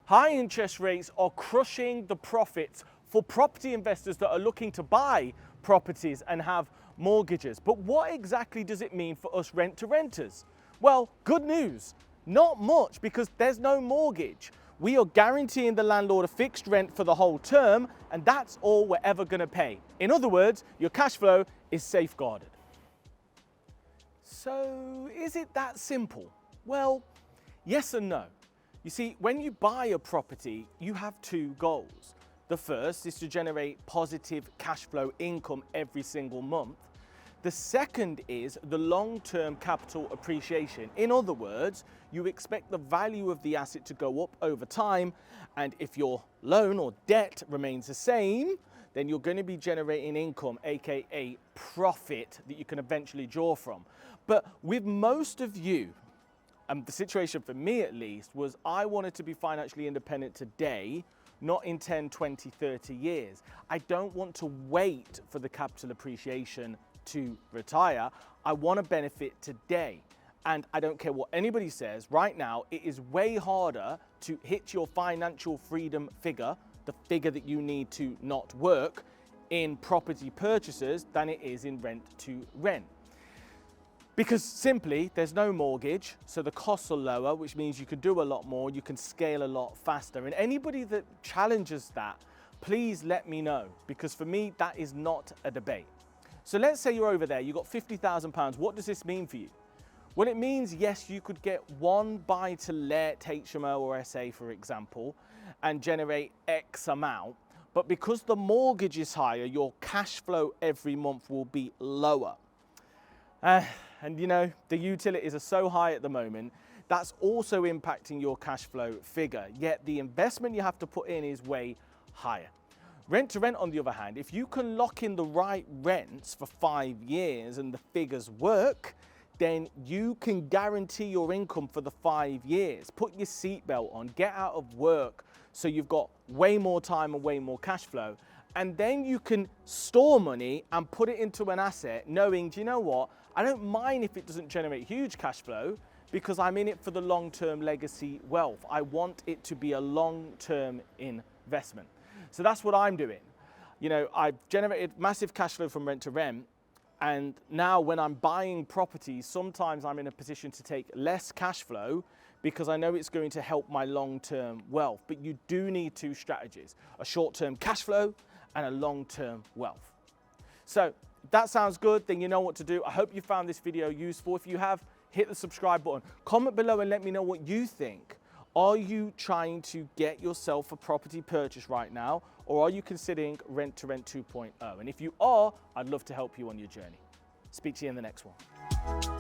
High interest rates are crushing the profits for property investors that are looking to buy properties and have mortgages. But what exactly does it mean for us rent-to-renters? Well, good news, not much, because there's no mortgage. We are guaranteeing the landlord a fixed rent for the whole term, and that's all we're ever going to pay. In other words, your cash flow is safeguarded. So is it that simple? Well, yes and no. You see, when you buy a property, you have two goals. The first is to generate positive cash flow income every single month. The second is the long-term capital appreciation. In other words, you expect the value of the asset to go up over time, and if your loan or debt remains the same, then you're going to be generating income, aka profit, that you can eventually draw from. But with most of you, the situation for me at least, was I wanted to be financially independent today, not in 10, 20, 30 years. I don't want to wait for the capital appreciation to retire. I want to benefit today. And I don't care what anybody says, right now it is way harder to hit your financial freedom figure, the figure that you need to not work, in property purchases than it is in rent to rent. Because simply, there's no mortgage, so the costs are lower, which means you can do a lot more, you can scale a lot faster. And anybody that challenges that, please let me know, because for me, that is not a debate. So let's say you're over there, you've got £50,000. What does this mean for you? Well, it means, yes, you could get one buy-to-let HMO or SA, for example, and generate X amount. But because the mortgage is higher, your cash flow every month will be lower. And you know, the utilities are so high at the moment, that's also impacting your cash flow figure. Yet the investment you have to put in is way higher. Rent to rent, on the other hand, if you can lock in the right rents for 5 years and the figures work, then you can guarantee your income for the 5 years. Put your seatbelt on, get out of work so you've got way more time and way more cash flow. And then you can store money and put it into an asset knowing, do you know what? I don't mind if it doesn't generate huge cash flow because I'm in it for the long-term legacy wealth. I want it to be a long-term investment. So that's what I'm doing. You know, I've generated massive cash flow from rent to rent. And now when I'm buying properties, sometimes I'm in a position to take less cash flow because I know it's going to help my long-term wealth. But you do need two strategies, a short-term cash flow and a long-term wealth. So if that sounds good, then you know what to do. I hope you found this video useful. If you have, hit the subscribe button. Comment below and let me know what you think. Are you trying to get yourself a property purchase right now, or are you considering Rent to Rent 2.0? And if you are, I'd love to help you on your journey. Speak to you in the next one.